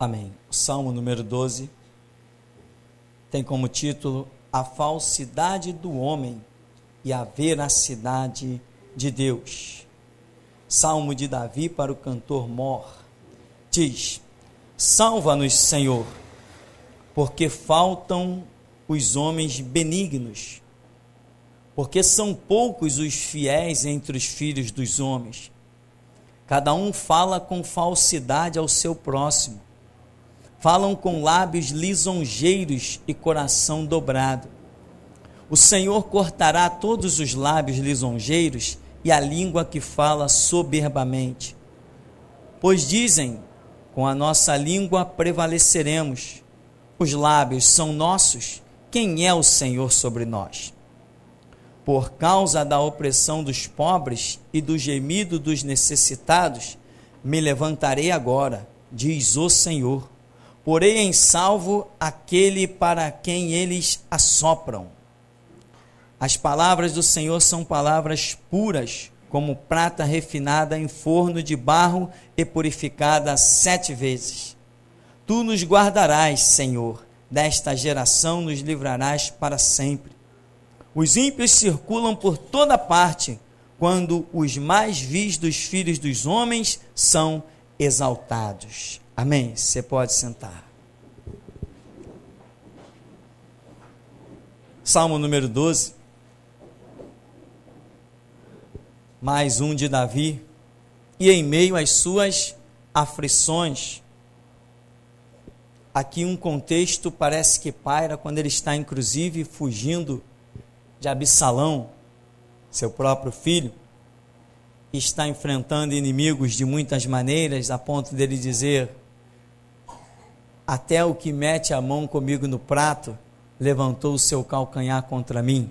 Amém. O Salmo número 12 tem como título A Falsidade do Homem e a Veracidade de Deus. Salmo de Davi para o cantor Mor. Diz: Salva-nos, Senhor, porque faltam os homens benignos, porque são poucos os fiéis entre os filhos dos homens. Cada um fala com falsidade ao seu próximo. Falam com lábios lisonjeiros e coração dobrado. O Senhor cortará todos os lábios lisonjeiros e a língua que fala soberbamente. Pois dizem, com a nossa língua prevaleceremos. Os lábios são nossos, quem é o Senhor sobre nós? Por causa da opressão dos pobres e do gemido dos necessitados, me levantarei agora, diz o Senhor. Porei em salvo aquele para quem eles assopram. As palavras do Senhor são palavras puras, como prata refinada em forno de barro e purificada 7 vezes. Tu nos guardarás, Senhor, desta geração nos livrarás para sempre. Os ímpios circulam por toda parte, quando os mais vis dos filhos dos homens são exaltados. Amém. Você pode sentar. Salmo número 12. Mais um de Davi. E em meio às suas aflições. Aqui um contexto parece que paira quando ele está inclusive fugindo de Absalão, seu próprio filho. Está enfrentando inimigos de muitas maneiras, a ponto dele dizer: até o que mete a mão comigo no prato levantou o seu calcanhar contra mim.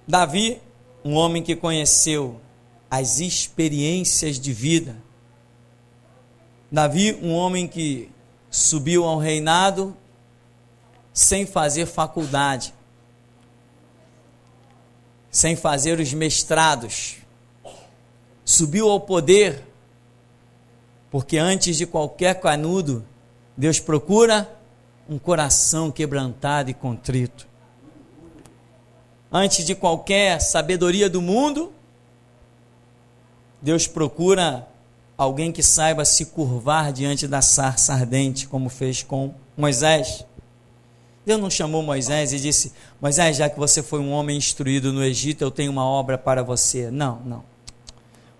Davi, um homem que conheceu as experiências de vida. Davi, um homem que subiu ao reinado sem fazer faculdade, sem fazer os mestrados. Subiu ao poder porque antes de qualquer canudo, Deus procura um coração quebrantado e contrito. Antes de qualquer sabedoria do mundo, Deus procura alguém que saiba se curvar diante da sarça ardente, como fez com Moisés. Deus não chamou Moisés e disse: Moisés, já que você foi um homem instruído no Egito, eu tenho uma obra para você. Não.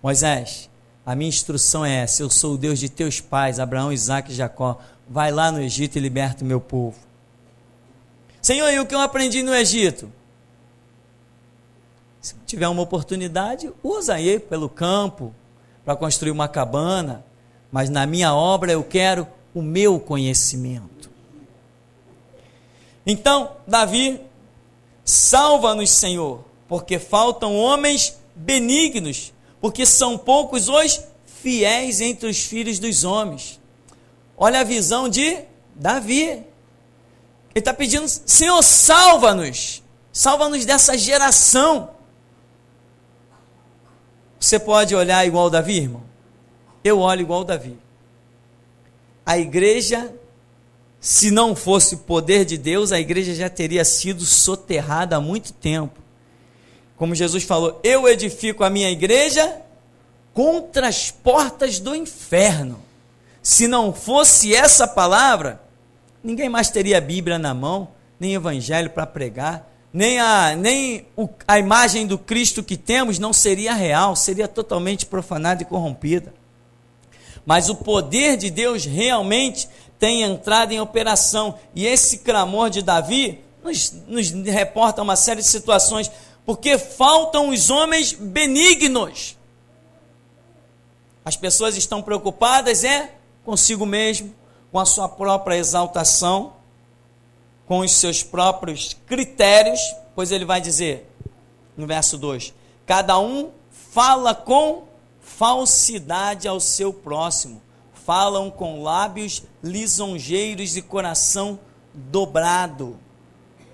Moisés, a minha instrução é essa: eu sou o Deus de teus pais, Abraão, Isaque e Jacó. Vai lá no Egito e liberta o meu povo. Senhor, e o que eu aprendi no Egito? Se tiver uma oportunidade, usa aí pelo campo, para construir uma cabana, mas na minha obra eu quero o meu conhecimento. Então, Davi, salva-nos, Senhor, porque faltam homens benignos, porque são poucos os fiéis entre os filhos dos homens. Olha a visão de Davi. Ele está pedindo: Senhor, salva-nos dessa geração. Você pode olhar igual Davi, irmão? Eu olho igual Davi. A igreja, se não fosse o poder de Deus, a igreja já teria sido soterrada há muito tempo. Como Jesus falou: eu edifico a minha igreja contra as portas do inferno. Se não fosse essa palavra, ninguém mais teria a Bíblia na mão, nem evangelho para pregar, nem a imagem do Cristo que temos não seria real, seria totalmente profanada e corrompida. Mas o poder de Deus realmente tem entrado em operação, e esse clamor de Davi nos reporta uma série de situações, porque faltam os homens benignos. As pessoas estão preocupadas consigo mesmo, com a sua própria exaltação, com os seus próprios critérios, pois ele vai dizer, no verso 2, cada um fala com falsidade ao seu próximo, falam com lábios lisonjeiros e coração dobrado.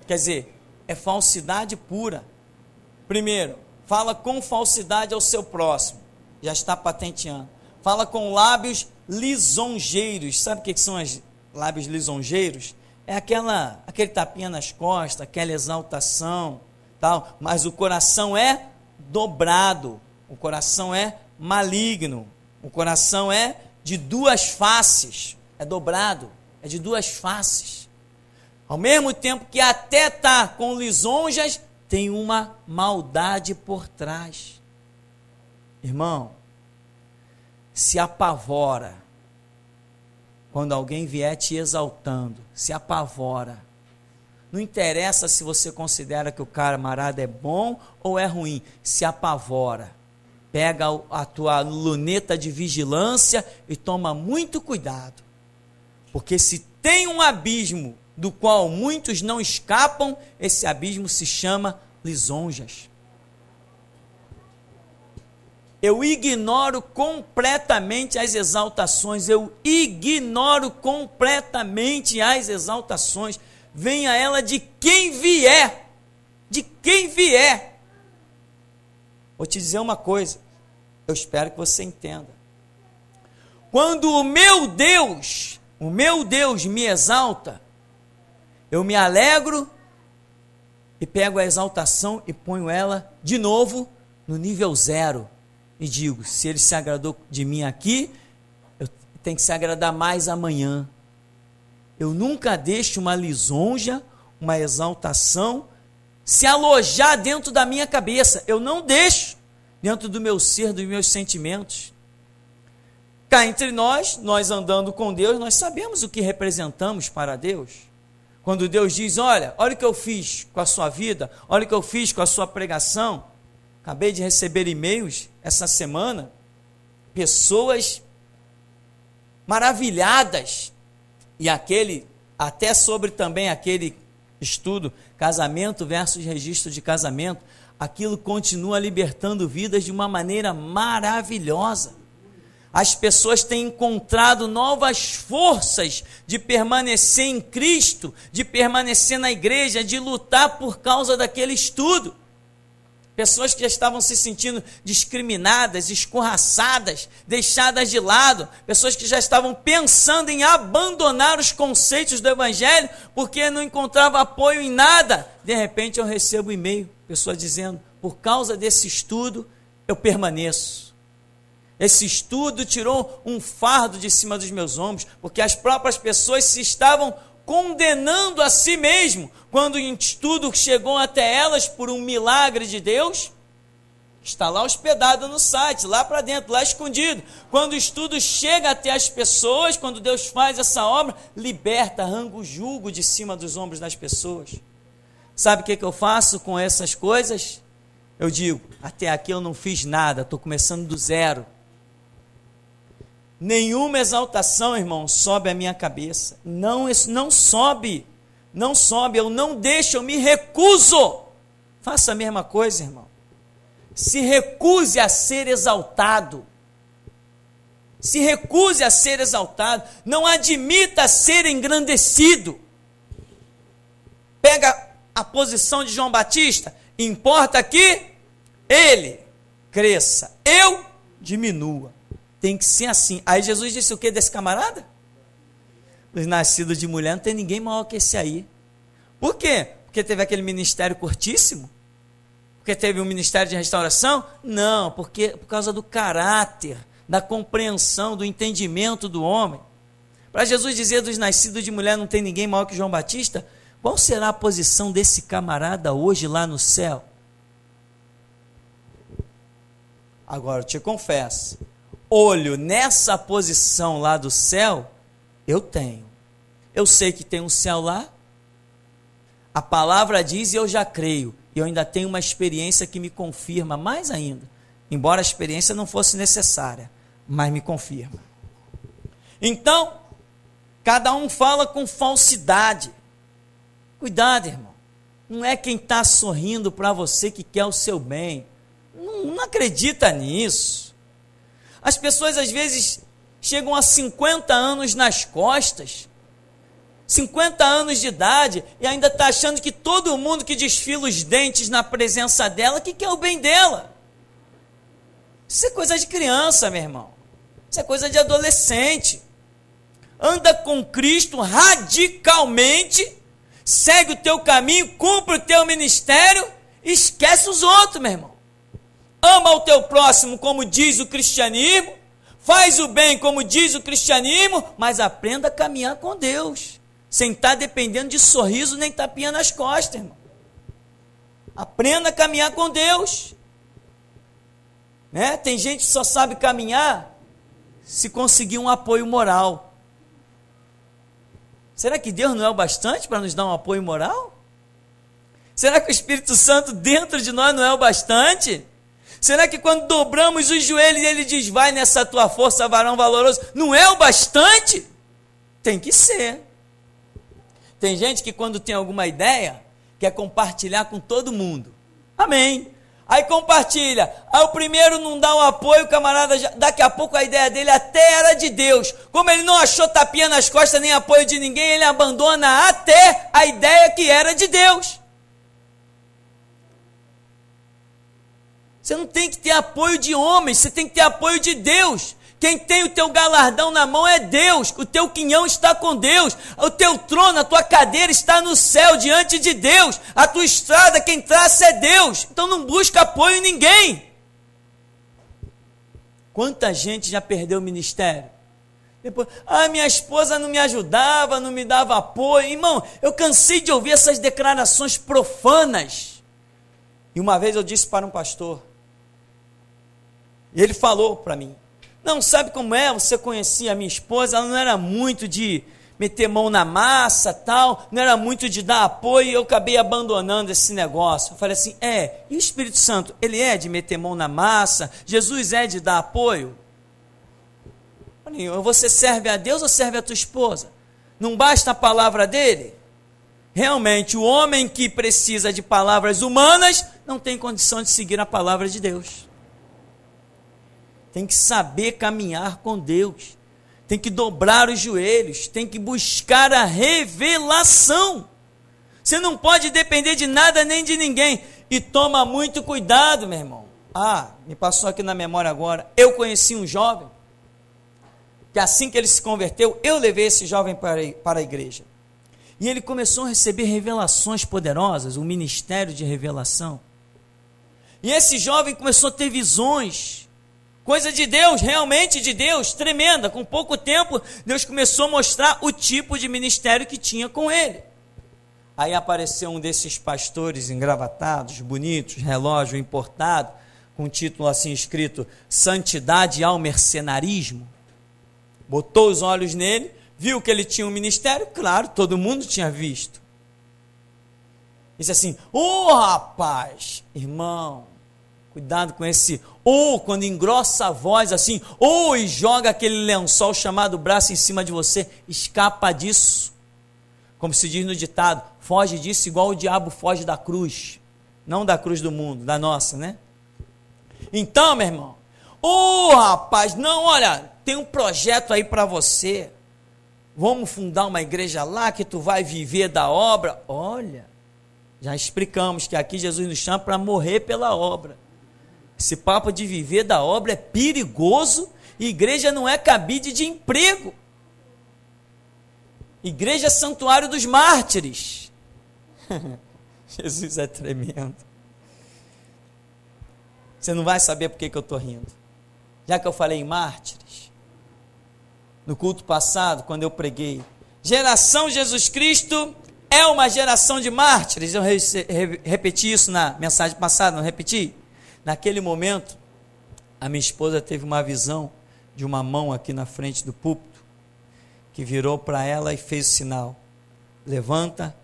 Quer dizer, é falsidade pura. Primeiro, fala com falsidade ao seu próximo, já está patenteando. fala com lábios lisonjeiros. Sabe o que são os lábios lisonjeiros? É aquele tapinha nas costas, aquela exaltação, tal, mas o coração é dobrado, o coração é maligno, o coração é de duas faces, é dobrado, é de duas faces. Ao mesmo tempo que até está com lisonjas, tem uma maldade por trás. Irmão, se apavora quando alguém vier te exaltando, se apavora. Não interessa se você considera que o camarada é bom ou é ruim, se apavora. Pega a tua luneta de vigilância e toma muito cuidado. Porque se tem um abismo do qual muitos não escapam, esse abismo se chama lisonjas. Eu ignoro completamente as exaltações, venha ela de quem vier, Vou te dizer uma coisa, eu espero que você entenda. Quando o meu Deus me exalta, eu me alegro e pego a exaltação e ponho ela de novo no nível 0. E digo, se ele se agradou de mim aqui, eu tenho que se agradar mais amanhã. Eu nunca deixo uma lisonja, uma exaltação, se alojar dentro da minha cabeça. Eu não deixo dentro do meu ser, dos meus sentimentos. Cá entre nós andando com Deus, nós sabemos o que representamos para Deus. Quando Deus diz, olha o que eu fiz com a sua vida, olha o que eu fiz com a sua pregação. Acabei de receber e-mails essa semana, pessoas maravilhadas, e até sobre também aquele estudo, casamento versus registro de casamento, aquilo continua libertando vidas de uma maneira maravilhosa. As pessoas têm encontrado novas forças de permanecer em Cristo, de permanecer na igreja, de lutar por causa daquele estudo. Pessoas que já estavam se sentindo discriminadas, escorraçadas, deixadas de lado. Pessoas que já estavam pensando em abandonar os conceitos do Evangelho porque não encontrava apoio em nada. De repente eu recebo um e-mail, pessoa dizendo, por causa desse estudo eu permaneço. Esse estudo tirou um fardo de cima dos meus ombros, porque as próprias pessoas se estavam condenando a si mesmo, quando o estudo chegou até elas por um milagre de Deus, está lá hospedado no site, lá para dentro, lá escondido. Quando o estudo chega até as pessoas, quando Deus faz essa obra, liberta, arranca o jugo de cima dos ombros das pessoas. Sabe o que eu faço com essas coisas? Eu digo, até aqui eu não fiz nada, estou começando do zero. Nenhuma exaltação, irmão, sobe a minha cabeça. Não, isso não sobe. Não sobe, eu não deixo, eu me recuso. Faça a mesma coisa, irmão. Se recuse a ser exaltado. Se recuse a ser exaltado. Não admita ser engrandecido. Pega a posição de João Batista. Importa que ele cresça, eu diminua. Tem que ser assim. Aí Jesus disse o que desse camarada? Os nascidos de mulher não tem ninguém maior que esse aí. Por quê? Porque teve aquele ministério curtíssimo? Porque teve um ministério de restauração? Não, porque por causa do caráter, da compreensão, do entendimento do homem. Para Jesus dizer dos nascidos de mulher não tem ninguém maior que João Batista, qual será a posição desse camarada hoje lá no céu? Agora eu te confesso, olho nessa posição lá do céu, eu tenho. Eu sei que tem um céu lá, a palavra diz e eu já creio, e eu ainda tenho uma experiência que me confirma mais ainda, embora a experiência não fosse necessária, mas me confirma. Então, cada um fala com falsidade. Cuidado, irmão, não é quem está sorrindo para você que quer o seu bem, não acredita nisso. As pessoas às vezes chegam a 50 anos nas costas, 50 anos de idade, e ainda está achando que todo mundo que desfila os dentes na presença dela, que quer o bem dela. Isso é coisa de criança, meu irmão. Isso é coisa de adolescente. Anda com Cristo radicalmente, segue o teu caminho, cumpre o teu ministério, esquece os outros, meu irmão. Ama o teu próximo, como diz o cristianismo, faz o bem, como diz o cristianismo, mas aprenda a caminhar com Deus, sem estar dependendo de sorriso nem tapinha nas costas, irmão. Aprenda a caminhar com Deus. Né? Tem gente que só sabe caminhar se conseguir um apoio moral. Será que Deus não é o bastante para nos dar um apoio moral? Será que o Espírito Santo dentro de nós não é o bastante? Será que quando dobramos os joelhos e ele diz, vai nessa tua força, varão valoroso, não é o bastante? Tem que ser. Tem gente que quando tem alguma ideia, quer compartilhar com todo mundo. Amém. Aí compartilha, aí o primeiro não dá o apoio, o camarada, daqui a pouco a ideia dele até era de Deus. Como ele não achou tapinha nas costas nem apoio de ninguém, ele abandona até a ideia que era de Deus. Você não tem que ter apoio de homens, você tem que ter apoio de Deus. Quem tem o teu galardão na mão é Deus, o teu quinhão está com Deus, o teu trono, a tua cadeira está no céu, diante de Deus, a tua estrada, quem traça é Deus, então não busca apoio em ninguém. Quanta gente já perdeu o ministério? Depois, minha esposa não me ajudava, não me dava apoio. Irmão, eu cansei de ouvir essas declarações profanas. E uma vez eu disse para um pastor, e ele falou para mim, não, sabe como é? Você conhecia a minha esposa, ela não era muito de meter mão na massa, tal, não era muito de dar apoio, e eu acabei abandonando esse negócio. Eu falei assim, e o Espírito Santo, ele é de meter mão na massa? Jesus é de dar apoio? Eu falei, você serve a Deus ou serve a tua esposa? Não basta a palavra dele? Realmente, o homem que precisa de palavras humanas, não tem condição de seguir a palavra de Deus. Tem que saber caminhar com Deus, tem que dobrar os joelhos, tem que buscar a revelação. Você não pode depender de nada nem de ninguém. E toma muito cuidado, meu irmão. Me passou aqui na memória agora, eu conheci um jovem, que assim que ele se converteu, eu levei esse jovem para a igreja. E ele começou a receber revelações poderosas, um ministério de revelação. E esse jovem começou a ter visões, coisa de Deus, realmente de Deus, tremenda. Com pouco tempo, Deus começou a mostrar o tipo de ministério que tinha com ele. Aí apareceu um desses pastores engravatados, bonitos, relógio importado, com um título assim escrito, Santidade ao Mercenarismo. Botou os olhos nele, viu que ele tinha um ministério, claro, todo mundo tinha visto. Disse assim, rapaz, irmão, cuidado com esse quando engrossa a voz assim, e joga aquele lençol chamado braço em cima de você, escapa disso. Como se diz no ditado, foge disso igual o diabo foge da cruz. Não da cruz do mundo, da nossa, né? Então, meu irmão, rapaz, não, olha, tem um projeto aí para você. Vamos fundar uma igreja lá que tu vai viver da obra. Olha, já explicamos que aqui Jesus nos chama para morrer pela obra. Esse papo de viver da obra é perigoso, e igreja não é cabide de emprego. Igreja é santuário dos mártires. Jesus é tremendo. Você não vai saber por que eu estou rindo. Já que eu falei em mártires, no culto passado, quando eu preguei, geração Jesus Cristo é uma geração de mártires. Eu repeti isso na mensagem passada, não repeti? Naquele momento, a minha esposa teve uma visão de uma mão aqui na frente do púlpito, que virou para ela e fez o sinal, levanta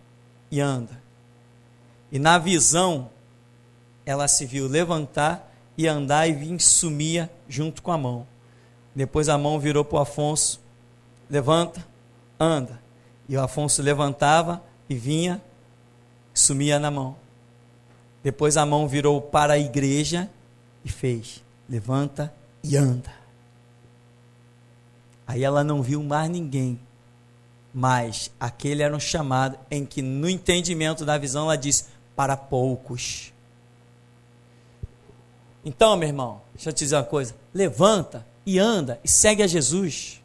e anda. E na visão, ela se viu levantar e andar e vir sumia junto com a mão. Depois a mão virou para o Afonso, levanta, anda. E o Afonso levantava e vinha, sumia na mão. Depois a mão virou para a igreja e fez, levanta e anda. Aí ela não viu mais ninguém, mas aquele era um chamado em que no entendimento da visão ela disse, para poucos. Então, meu irmão, deixa eu te dizer uma coisa, levanta e anda e segue a Jesus.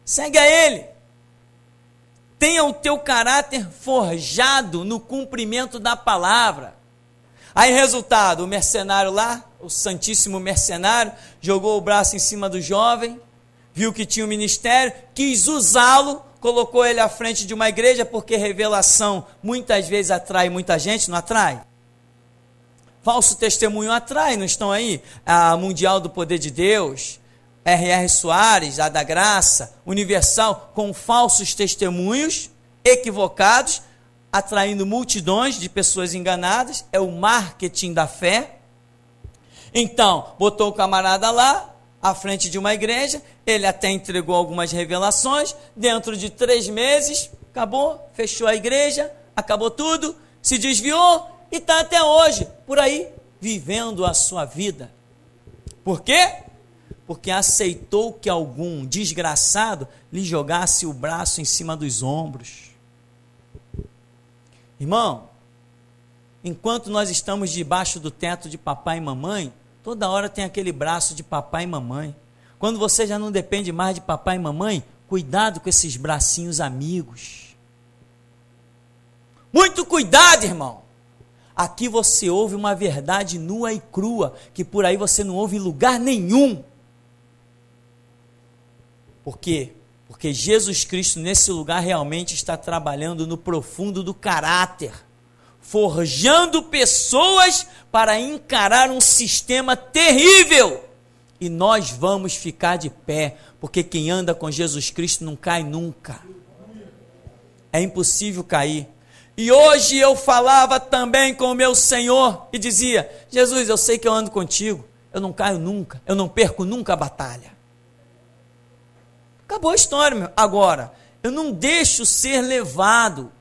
Segue a Ele. Tenha o teu caráter forjado no cumprimento da palavra. Aí, resultado, o mercenário lá, o santíssimo mercenário, jogou o braço em cima do jovem, viu que tinha um ministério, quis usá-lo, colocou ele à frente de uma igreja, porque revelação muitas vezes atrai muita gente, não atrai? Falso testemunho atrai, não estão aí? A Mundial do Poder de Deus, R.R. Soares, a da Graça, Universal, com falsos testemunhos equivocados, atraindo multidões de pessoas enganadas, é o marketing da fé. Então, botou o camarada lá, à frente de uma igreja, ele até entregou algumas revelações, dentro de 3 meses, acabou, fechou a igreja, acabou tudo, se desviou e está até hoje, por aí, vivendo a sua vida. Por quê? Porque aceitou que algum desgraçado lhe jogasse o braço em cima dos ombros. Irmão, enquanto nós estamos debaixo do teto de papai e mamãe, toda hora tem aquele braço de papai e mamãe. Quando você já não depende mais de papai e mamãe, cuidado com esses bracinhos amigos. Muito cuidado, irmão. Aqui você ouve uma verdade nua e crua, que por aí você não ouve em lugar nenhum. Por quê? Porque Jesus Cristo nesse lugar realmente está trabalhando no profundo do caráter, forjando pessoas para encarar um sistema terrível. E nós vamos ficar de pé, porque quem anda com Jesus Cristo não cai nunca. É impossível cair. E hoje eu falava também com o meu Senhor e dizia: Jesus, eu sei que eu ando contigo, eu não caio nunca, eu não perco nunca a batalha. Acabou a história, meu. Agora, eu não deixo ser levado,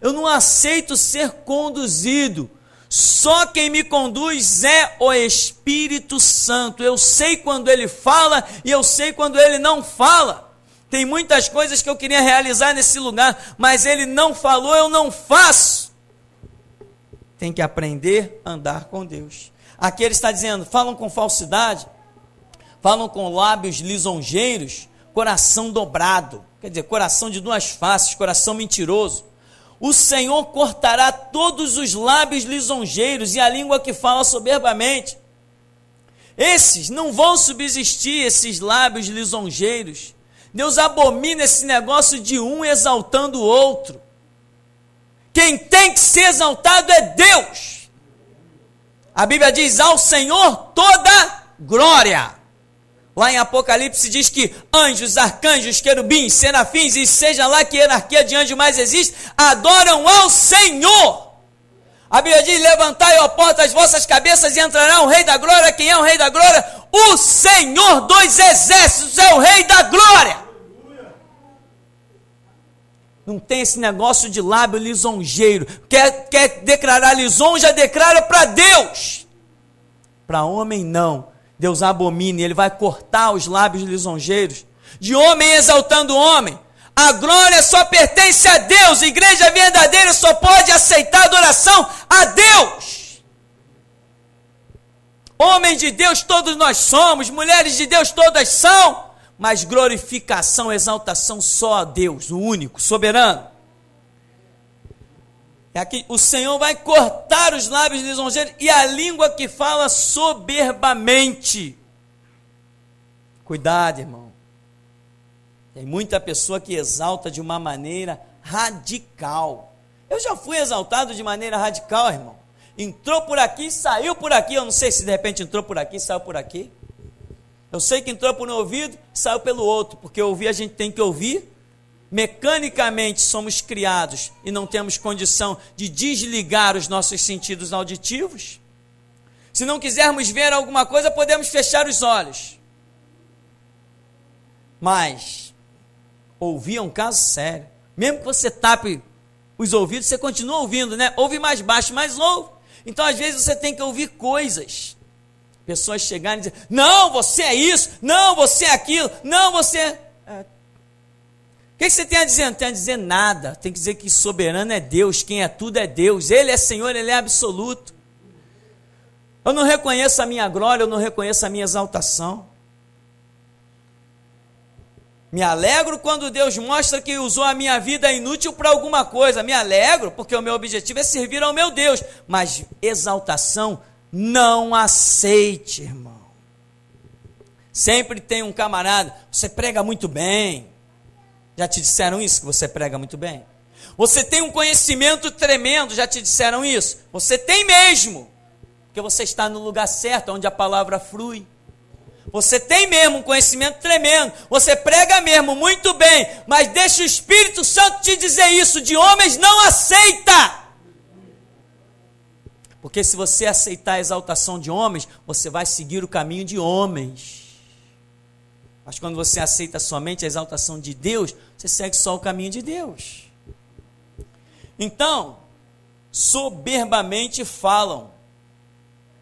eu não aceito ser conduzido. Só quem me conduz é o Espírito Santo. Eu sei quando ele fala e eu sei quando ele não fala. Tem muitas coisas que eu queria realizar nesse lugar, mas ele não falou, eu não faço. Tem que aprender a andar com Deus. Aqui ele está dizendo: falam com falsidade, falam com lábios lisonjeiros, coração dobrado, quer dizer, coração de 2 faces, coração mentiroso. O Senhor cortará todos os lábios lisonjeiros e a língua que fala soberbamente. Esses não vão subsistir, esses lábios lisonjeiros. Deus abomina esse negócio de um exaltando o outro. Quem tem que ser exaltado é Deus. A Bíblia diz: ao Senhor toda glória. Lá em Apocalipse diz que anjos, arcanjos, querubins, serafins e seja lá que hierarquia de anjo mais existe, adoram ao Senhor. A Bíblia diz: levantai, ó porta, as vossas cabeças e entrará o Rei da Glória. Quem é o Rei da Glória? O Senhor dos Exércitos é o Rei da Glória. Não tem esse negócio de lábio lisonjeiro. Quer declarar lisonja, declara para Deus. Para homem não. Deus abomina, ele vai cortar os lábios lisonjeiros. De homem exaltando homem. A glória só pertence a Deus. A igreja verdadeira só pode aceitar adoração a Deus. Homens de Deus todos nós somos, mulheres de Deus todas são, mas glorificação, exaltação só a Deus, o único, soberano. É aqui, o Senhor vai cortar os lábios lisonjeiros e a língua que fala soberbamente. Cuidado, irmão. Tem muita pessoa que exalta de uma maneira radical. Eu já fui exaltado de maneira radical, irmão. Entrou por aqui, saiu por aqui. Eu não sei se de repente entrou por aqui, saiu por aqui. Eu sei que entrou por um ouvido, saiu pelo outro. Porque ouvir a gente tem que ouvir. Mecanicamente somos criados e não temos condição de desligar os nossos sentidos auditivos. Se não quisermos ver alguma coisa, podemos fechar os olhos. Mas ouvir é um caso sério. Mesmo que você tape os ouvidos, você continua ouvindo, né? Ouve mais baixo, mas ouve. Então, às vezes, você tem que ouvir coisas. Pessoas chegarem e dizer: não, você é isso, não, você é aquilo, não, você... O que você tem a dizer? Não tem a dizer nada. Tem que dizer que soberano é Deus, quem é tudo é Deus. Ele é Senhor, Ele é absoluto. Eu não reconheço a minha glória, eu não reconheço a minha exaltação. Me alegro quando Deus mostra que usou a minha vida inútil para alguma coisa. Me alegro porque o meu objetivo é servir ao meu Deus. Mas exaltação, não aceite, irmão. Sempre tem um camarada, você prega muito bem. Já te disseram isso, que você prega muito bem? Você tem um conhecimento tremendo, já te disseram isso? Você tem mesmo, porque você está no lugar certo, onde a palavra flui. Você tem mesmo um conhecimento tremendo, você prega mesmo muito bem, mas deixa o Espírito Santo te dizer isso, de homens não aceita. Porque se você aceitar a exaltação de homens, você vai seguir o caminho de homens. Mas quando você aceita somente a exaltação de Deus, você segue só o caminho de Deus. Então, soberbamente falam.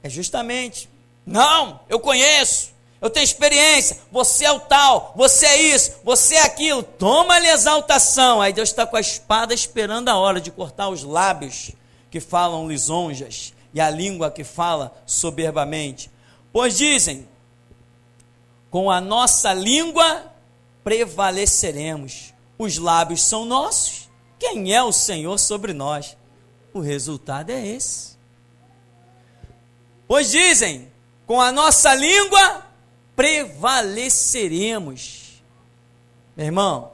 É justamente, não, eu conheço, eu tenho experiência, você é o tal, você é isso, você é aquilo, toma-lhe exaltação. Aí Deus está com a espada esperando a hora de cortar os lábios que falam lisonjas e a língua que fala soberbamente. Pois dizem, com a nossa língua prevaleceremos, os lábios são nossos, quem é o Senhor sobre nós? O resultado é esse. Pois dizem, com a nossa língua prevaleceremos. Meu irmão,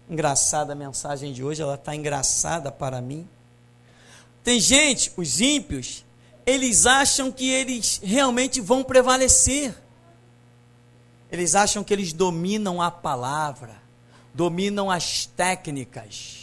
engraçada a mensagem de hoje, ela está engraçada para mim. Tem gente, os ímpios, eles acham que eles realmente vão prevalecer. Eles acham que eles dominam a palavra, dominam as técnicas.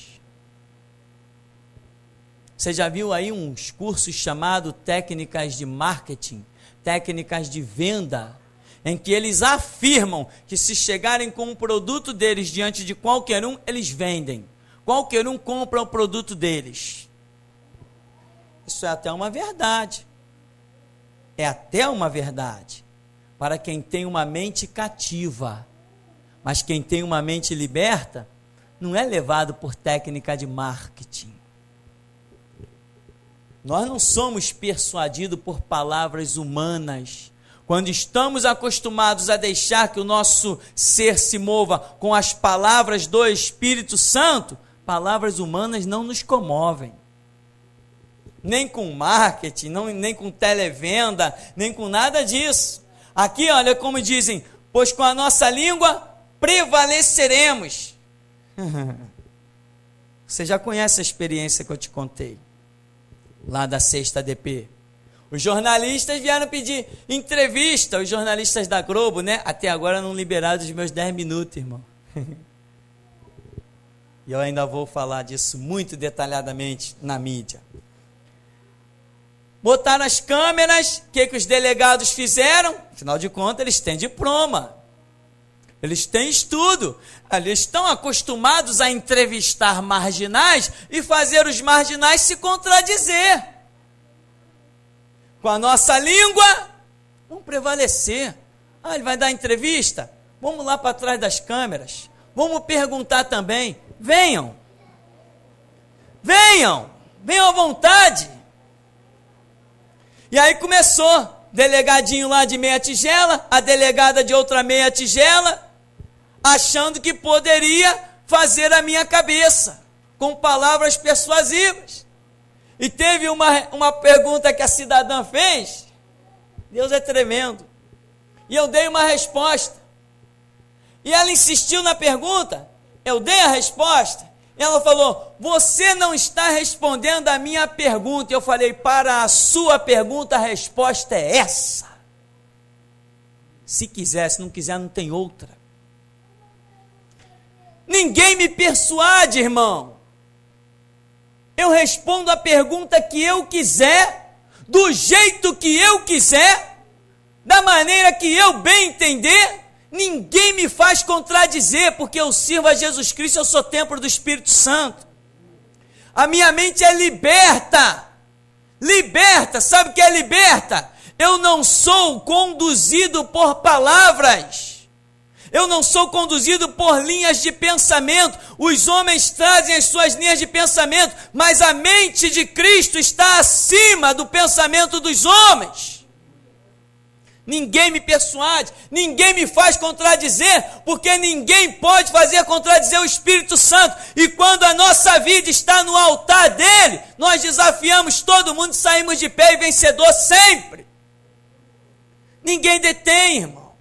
Você já viu aí uns cursos chamados técnicas de marketing, técnicas de venda, em que eles afirmam que se chegarem com um produto deles diante de qualquer um, eles vendem. Qualquer um compra o produto deles. Isso é até uma verdade. É até uma verdade. Para quem tem uma mente cativa. Mas quem tem uma mente liberta, não é levado por técnica de marketing. Nós não somos persuadidos por palavras humanas. Quando estamos acostumados a deixar que o nosso ser se mova com as palavras do Espírito Santo, palavras humanas não nos comovem. Nem com marketing, nem com televenda, nem com nada disso. Aqui, olha como dizem, pois com a nossa língua prevaleceremos. Você já conhece a experiência que eu te contei, lá da Sexta ADP. Os jornalistas vieram pedir entrevista, os jornalistas da Globo, né? Até agora não liberaram os meus 10 minutos, irmão. E eu ainda vou falar disso muito detalhadamente na mídia. Botaram as câmeras, o que os delegados fizeram? Afinal de contas, eles têm diploma. Eles têm estudo. Eles estão acostumados a entrevistar marginais e fazer os marginais se contradizer. Com a nossa língua, vamos prevalecer. Ah, ele vai dar entrevista? Vamos lá para trás das câmeras. Vamos perguntar também. Venham. Venham. Venham à vontade. E aí começou. Delegadinho lá de meia tigela, a delegada de outra meia tigela, achando que poderia fazer a minha cabeça, com palavras persuasivas. E teve uma pergunta que a cidadã fez, Deus é tremendo, e eu dei uma resposta, e ela insistiu na pergunta, eu dei a resposta, ela falou, você não está respondendo a minha pergunta, eu falei, para a sua pergunta a resposta é essa, se quiser, se não quiser não tem outra. Ninguém me persuade, irmão. Eu respondo a pergunta que eu quiser, do jeito que eu quiser, da maneira que eu bem entender. Ninguém me faz contradizer, porque eu sirvo a Jesus Cristo, eu sou templo do Espírito Santo. A minha mente é liberta. Liberta, sabe o que é liberta? Eu não sou conduzido por palavras. Eu não sou conduzido por linhas de pensamento. Os homens trazem as suas linhas de pensamento, mas a mente de Cristo está acima do pensamento dos homens. ninguém me persuade, ninguém me faz contradizer, porque ninguém pode fazer contradizer o Espírito Santo. E quando a nossa vida está no altar dele, nós desafiamos todo mundo e saímos de pé e vencedor sempre. Ninguém detém, irmão.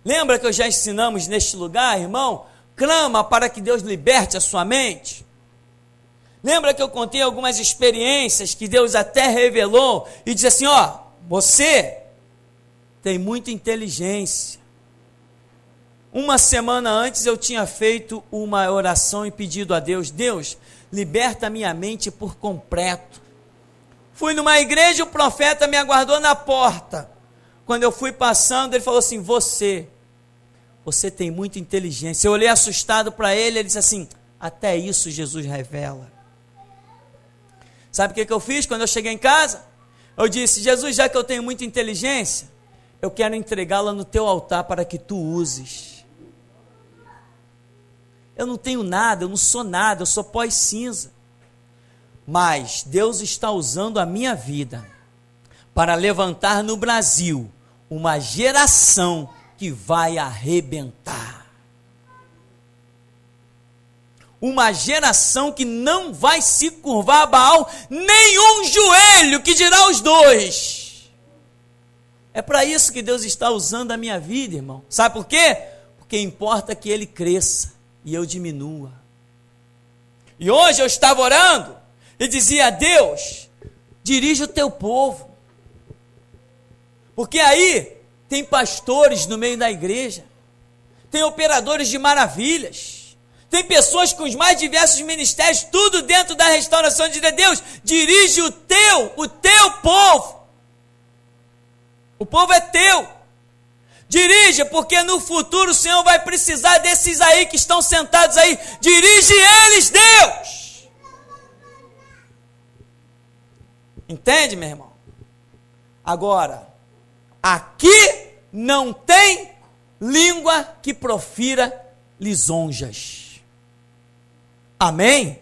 Lembra que eu já ensinamos neste lugar, irmão? Clama para que Deus liberte a sua mente. Lembra que eu contei algumas experiências que Deus até revelou e disse assim, ó, você tem muita inteligência. Uma semana antes eu tinha feito uma oração e pedido a Deus, Deus, liberta minha mente por completo. Fui numa igreja, o profeta me aguardou na porta. Quando eu fui passando, ele falou assim, você tem muita inteligência. Eu olhei assustado para ele, ele disse assim, até isso Jesus revela. Sabe o que eu fiz quando eu cheguei em casa? Eu disse, Jesus, já que eu tenho muita inteligência, eu quero entregá-la no teu altar para que tu uses. Eu não tenho nada, eu não sou nada, eu sou pó e cinza. Mas Deus está usando a minha vida para levantar no Brasil uma geração que vai arrebentar. Uma geração que não vai se curvar a Baal, nenhum joelho, que dirá os dois. É para isso que Deus está usando a minha vida, irmão. Sabe por quê? Porque importa que ele cresça e eu diminua. E hoje eu estava orando e dizia a Deus, dirige o teu povo. Porque aí tem pastores no meio da igreja, tem operadores de maravilhas, tem pessoas com os mais diversos ministérios, tudo dentro da restauração de Deus. Dirige o teu povo. O povo é teu. Dirige, porque no futuro o Senhor vai precisar desses aí que estão sentados aí. Dirige eles, Deus. Entende, meu irmão? Agora, aqui não tem língua que profira lisonjas. Amém?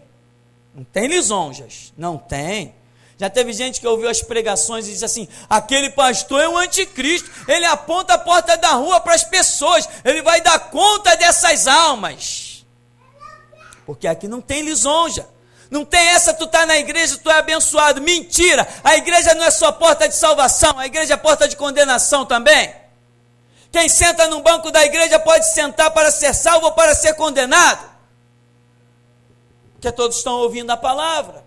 Não tem lisonjas. Não tem. Já teve gente que ouviu as pregações e disse assim, aquele pastor é um anticristo, ele aponta a porta da rua para as pessoas, ele vai dar conta dessas almas. Porque aqui não tem lisonja. Não tem essa, tu está na igreja, tu é abençoado. Mentira, a igreja não é só porta de salvação, a igreja é porta de condenação também. Quem senta no banco da igreja pode sentar para ser salvo ou para ser condenado. Porque todos estão ouvindo a palavra.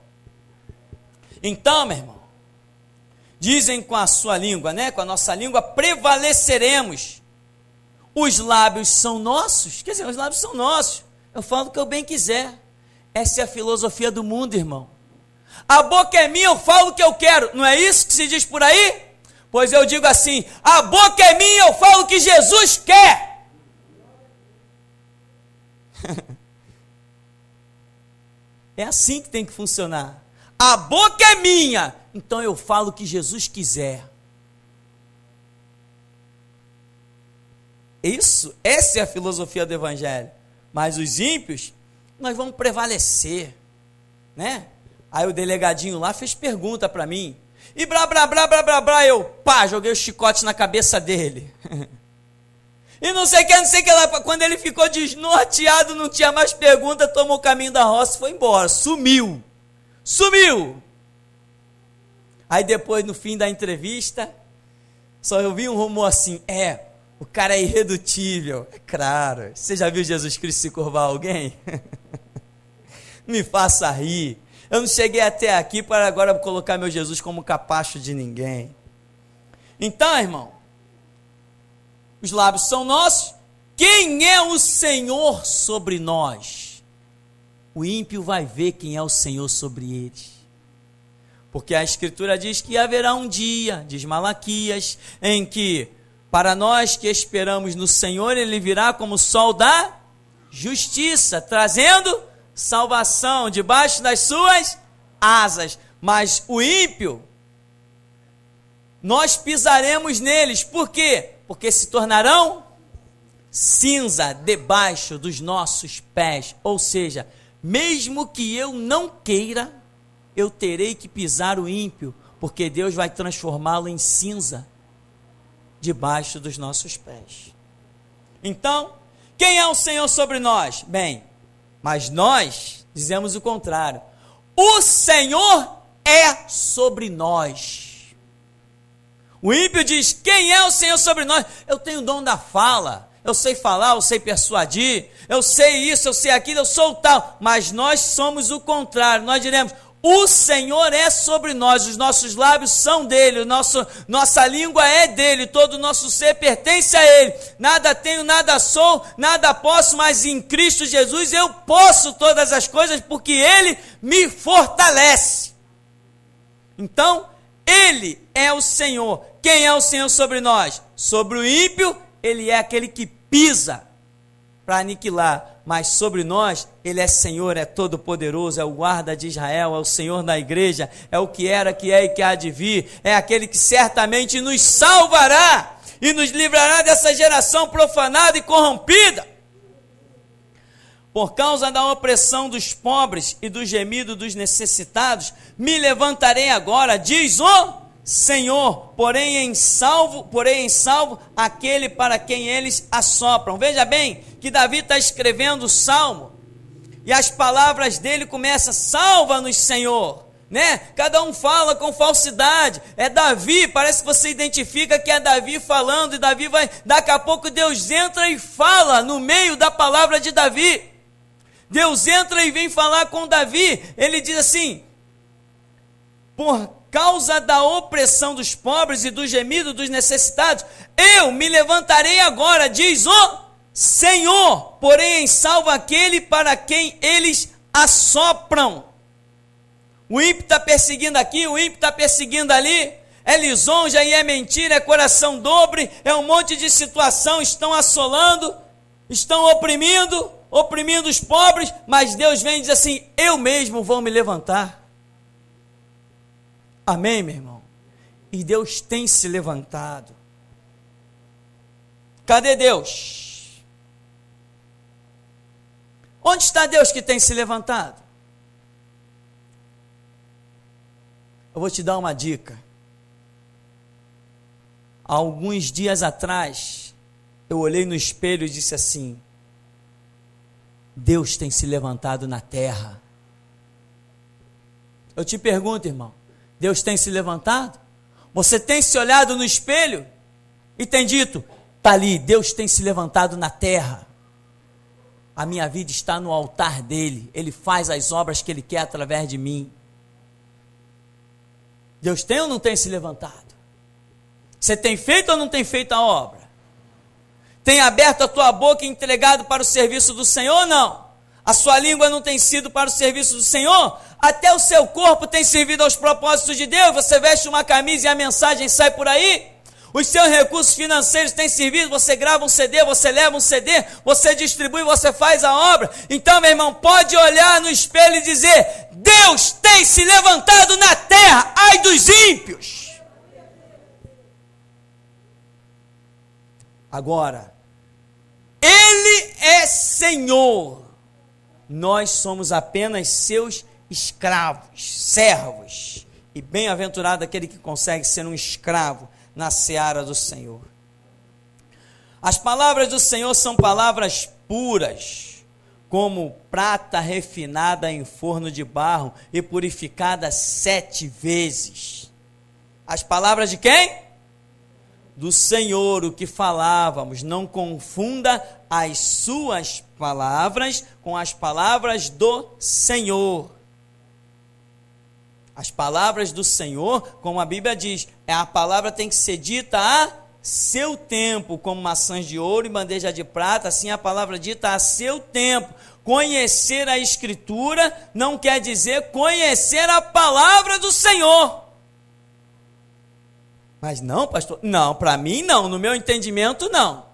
Então, meu irmão, dizem com a sua língua, né? Com a nossa língua prevaleceremos. Os lábios são nossos, quer dizer, os lábios são nossos. Eu falo o que eu bem quiser. Essa é a filosofia do mundo, irmão. A boca é minha, eu falo o que eu quero. Não é isso que se diz por aí? Pois eu digo assim, a boca é minha, eu falo o que Jesus quer. É assim que tem que funcionar. A boca é minha, então eu falo o que Jesus quiser. Essa é a filosofia do Evangelho. Mas os ímpios, nós vamos prevalecer, né? Aí o delegadinho lá fez pergunta para mim, e blá, blá, blá, blá, blá, blá, eu, pá, joguei o chicote na cabeça dele. E não sei o que lá, quando ele ficou desnorteado, não tinha mais pergunta, tomou o caminho da roça e foi embora, sumiu. Aí depois, no fim da entrevista, só eu vi um rumor assim, o cara é irredutível. É claro, você já viu Jesus Cristo se curvar a alguém? Me faça rir. Eu não cheguei até aqui para agora colocar meu Jesus como capacho de ninguém. Então, irmão, os lábios são nossos. Quem é o Senhor sobre nós? O ímpio vai ver quem é o Senhor sobre eles. Porque a Escritura diz que haverá um dia, diz Malaquias, em que, para nós que esperamos no Senhor, Ele virá como o sol da justiça, trazendo salvação debaixo das suas asas. Mas o ímpio, nós pisaremos neles. Por quê? Porque se tornarão cinza debaixo dos nossos pés. Ou seja, mesmo que eu não queira, eu terei que pisar o ímpio, porque Deus vai transformá-lo em cinza. debaixo dos nossos pés. Então, quem é o Senhor sobre nós? Bem, mas nós dizemos o contrário. O Senhor é sobre nós. O ímpio diz: quem é o Senhor sobre nós? Eu tenho o dom da fala, eu sei falar, eu sei persuadir, eu sei isso, eu sei aquilo, eu sou o tal. Mas nós somos o contrário. Nós diremos: o Senhor é sobre nós, os nossos lábios são dele, nossa língua é dele, todo o nosso ser pertence a ele. Nada tenho, nada sou, nada posso, mas em Cristo Jesus eu posso todas as coisas, porque ele me fortalece. Então, ele é o Senhor. Quem é o Senhor sobre nós? Sobre o ímpio, ele é aquele que pisa para aniquilar. Mas sobre nós, ele é Senhor, é todo-poderoso, é o guarda de Israel, é o Senhor da igreja, é o que era, que é e que há de vir, é aquele que certamente nos salvará e nos livrará dessa geração profanada e corrompida. Por causa da opressão dos pobres e do gemido dos necessitados, me levantarei agora, diz o Senhor, porém salvo aquele para quem eles assopram. Veja bem que Davi está escrevendo o Salmo, e as palavras dele começam: salva-nos, Senhor, né? Cada um fala com falsidade, é Davi, parece que você identifica que é Davi falando, e Davi vai, daqui a pouco Deus entra e fala no meio da palavra de Davi. Deus entra e vem falar com Davi, ele diz assim: por causa da opressão dos pobres e do gemido dos necessitados, eu me levantarei agora, diz o Senhor, porém salva aquele para quem eles assopram. O ímpio está perseguindo aqui, o ímpio está perseguindo ali, é lisonja e é mentira, é coração dobre, é um monte de situação, estão assolando, estão oprimindo os pobres, mas Deus vem e diz assim: eu mesmo vou me levantar. Amém, meu irmão? E Deus tem se levantado. Cadê Deus? Onde está Deus que tem se levantado? Eu vou te dar uma dica. Há alguns dias atrás, eu olhei no espelho e disse assim: Deus tem se levantado na terra. Eu te pergunto, irmão, Deus tem se levantado? Você tem se olhado no espelho e tem dito: está ali, Deus tem se levantado na terra. A minha vida está no altar dele, ele faz as obras que ele quer através de mim. Deus tem ou não tem se levantado? Você tem feito ou não tem feito a obra? Tem aberto a tua boca e entregado para o serviço do Senhor ou não? A sua língua não tem sido para o serviço do Senhor? Até o seu corpo tem servido aos propósitos de Deus? Você veste uma camisa e a mensagem sai por aí? Os seus recursos financeiros têm servido? Você grava um CD, você leva um CD, você distribui, você faz a obra? Então, meu irmão, pode olhar no espelho e dizer: Deus tem se levantado na terra, ai dos ímpios. Agora, Ele é Senhor, nós somos apenas seus escravos, servos, e bem-aventurado aquele que consegue ser um escravo na seara do Senhor. As palavras do Senhor são palavras puras, como prata refinada em forno de barro e purificada 7 vezes. As palavras de quem? Do Senhor, o que falávamos. Não confunda as suas palavras com as palavras do Senhor. As palavras do Senhor, como a Bíblia diz, a palavra tem que ser dita a seu tempo, como maçãs de ouro e bandeja de prata, assim a palavra dita a seu tempo. Conhecer a Escritura não quer dizer conhecer a palavra do Senhor. Mas não, pastor, não, para mim não, no meu entendimento não.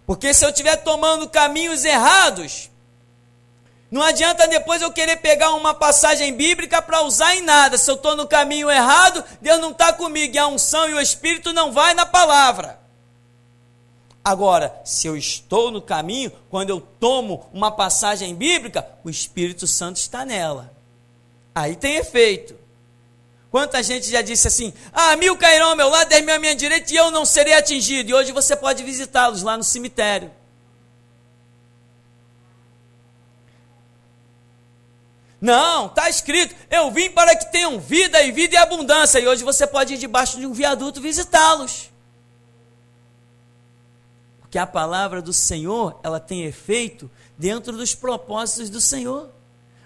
Porque se eu estiver tomando caminhos errados, não adianta depois eu querer pegar uma passagem bíblica para usar em nada. Se eu estou no caminho errado, Deus não está comigo, e a unção e o Espírito não vai na palavra. Agora, se eu estou no caminho, quando eu tomo uma passagem bíblica, o Espírito Santo está nela. Aí tem efeito. Quanta gente já disse assim: 1000 cairão ao meu lado, 10.000 à minha direita e eu não serei atingido. E hoje você pode visitá-los lá no cemitério. Não, está escrito: eu vim para que tenham vida e vida e abundância. E hoje você pode ir debaixo de um viaduto visitá-los. Porque a palavra do Senhor, ela tem efeito dentro dos propósitos do Senhor.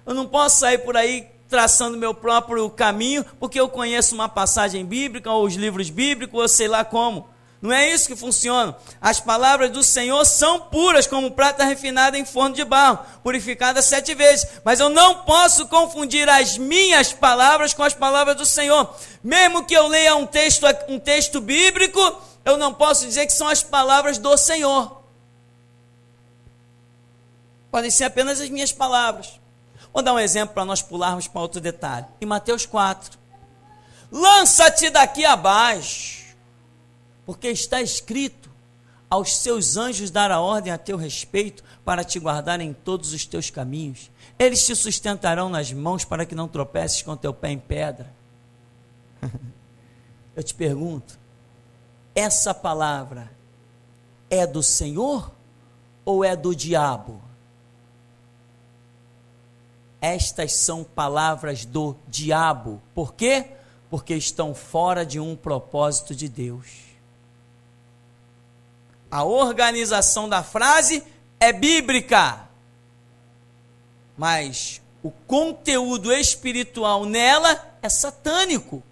Eu não posso sair por aí traçando meu próprio caminho, porque eu conheço uma passagem bíblica, ou os livros bíblicos, ou sei lá como. Não é isso que funciona. As palavras do Senhor são puras, como prata refinada em forno de barro, purificada 7 vezes. Mas eu não posso confundir as minhas palavras com as palavras do Senhor. Mesmo que eu leia um texto bíblico, eu não posso dizer que são as palavras do Senhor. Podem ser apenas as minhas palavras. Vou dar um exemplo para nós pularmos para outro detalhe. Em Mateus 4. Lança-te daqui abaixo, porque está escrito: aos seus anjos dará ordem a teu respeito, para te guardar em todos os teus caminhos. Eles te sustentarão nas mãos, para que não tropeces com teu pé em pedra. Eu te pergunto, essa palavra é do Senhor ou é do diabo? Estas são palavras do diabo. Por quê? Porque estão fora de um propósito de Deus. A organização da frase é bíblica, mas o conteúdo espiritual nela é satânico,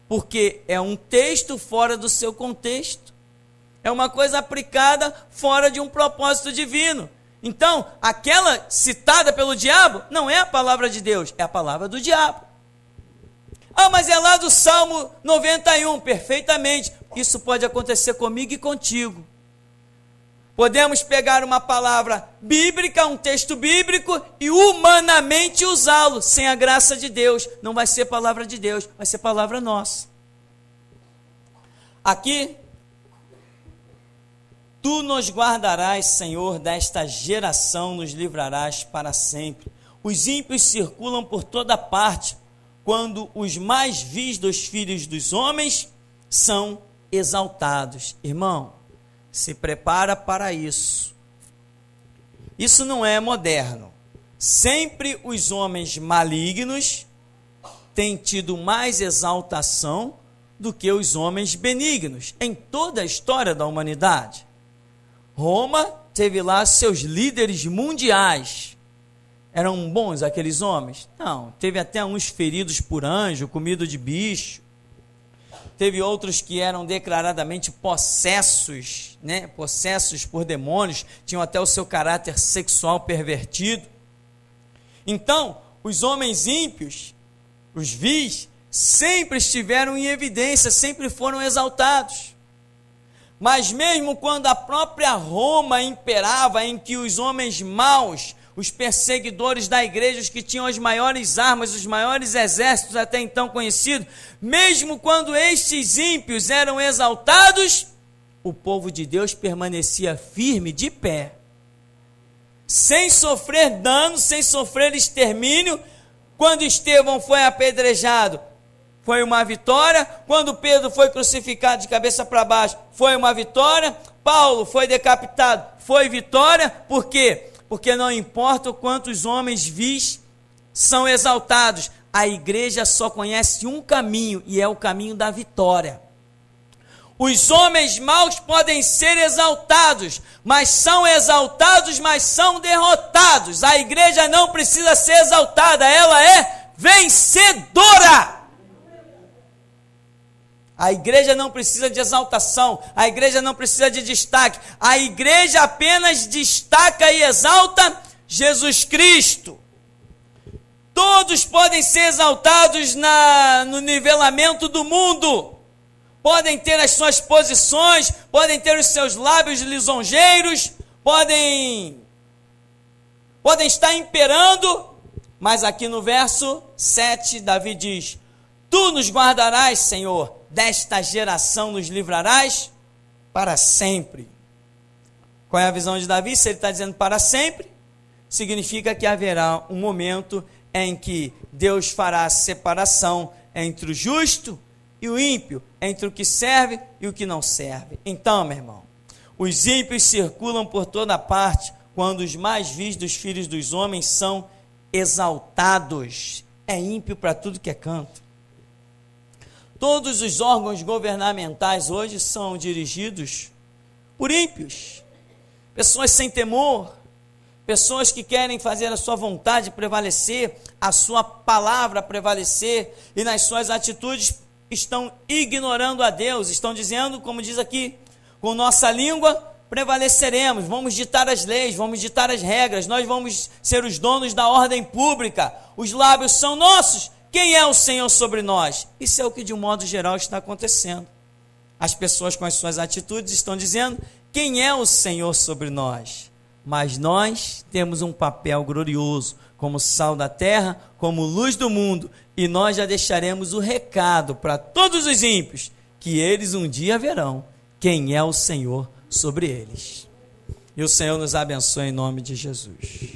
porque é um texto fora do seu contexto, é uma coisa aplicada fora de um propósito divino. Então, aquela citada pelo diabo não é a palavra de Deus, é a palavra do diabo. Mas é lá do Salmo 91, perfeitamente. Isso pode acontecer comigo e contigo. Podemos pegar uma palavra bíblica, um texto bíblico, e humanamente usá-lo, sem a graça de Deus. Não vai ser palavra de Deus, vai ser palavra nossa. Aqui, tu nos guardarás, Senhor, desta geração, nos livrarás para sempre. Os ímpios circulam por toda parte, quando os mais vis dos filhos dos homens são exaltados. Irmão, se prepara para isso. Isso não é moderno. Sempre os homens malignos têm tido mais exaltação do que os homens benignos, em toda a história da humanidade. Roma teve lá seus líderes mundiais. Eram bons aqueles homens? Não, teve até uns feridos por anjo, comido de bicho. Teve outros que eram declaradamente possessos, né? Possessos por demônios, tinham até o seu caráter sexual pervertido. Então, os homens ímpios, os vis, sempre estiveram em evidência, sempre foram exaltados. Mas mesmo quando a própria Roma imperava, em que os homens maus, os perseguidores da igreja, os que tinham as maiores armas, os maiores exércitos até então conhecidos, mesmo quando estes ímpios eram exaltados, o povo de Deus permanecia firme, de pé, sem sofrer dano, sem sofrer extermínio. Quando Estevão foi apedrejado, foi uma vitória. Quando Pedro foi crucificado de cabeça para baixo, foi uma vitória. Paulo foi decapitado, foi vitória. Por quê? Porque não importa o quanto os homens vis são exaltados, a igreja só conhece um caminho, e é o caminho da vitória. Os homens maus podem ser exaltados, mas são derrotados. A igreja não precisa ser exaltada, ela é vencedora. A igreja não precisa de exaltação, a igreja não precisa de destaque, a igreja apenas destaca e exalta Jesus Cristo. Todos podem ser exaltados no nivelamento do mundo, podem ter as suas posições, podem ter os seus lábios lisonjeiros, podem estar imperando, mas aqui no verso 7, Davi diz: tu nos guardarás, Senhor, desta geração nos livrarás para sempre. Qual é a visão de Davi? Se ele está dizendo para sempre, significa que haverá um momento em que Deus fará a separação entre o justo e o ímpio, entre o que serve e o que não serve. Então, meu irmão, os ímpios circulam por toda parte, quando os mais vis dos filhos dos homens são exaltados. É ímpio para tudo que é canto. Todos os órgãos governamentais hoje são dirigidos por ímpios, pessoas sem temor, pessoas que querem fazer a sua vontade prevalecer, a sua palavra prevalecer, e nas suas atitudes estão ignorando a Deus, estão dizendo, como diz aqui, com nossa língua prevaleceremos, vamos ditar as leis, vamos ditar as regras, nós vamos ser os donos da ordem pública, os lábios são nossos, quem é o Senhor sobre nós? Isso é o que de um modo geral está acontecendo. As pessoas com as suas atitudes estão dizendo, quem é o Senhor sobre nós? Mas nós temos um papel glorioso, como sal da terra, como luz do mundo, e nós já deixaremos o recado para todos os ímpios, que eles um dia verão quem é o Senhor sobre eles. E o Senhor nos abençoe em nome de Jesus.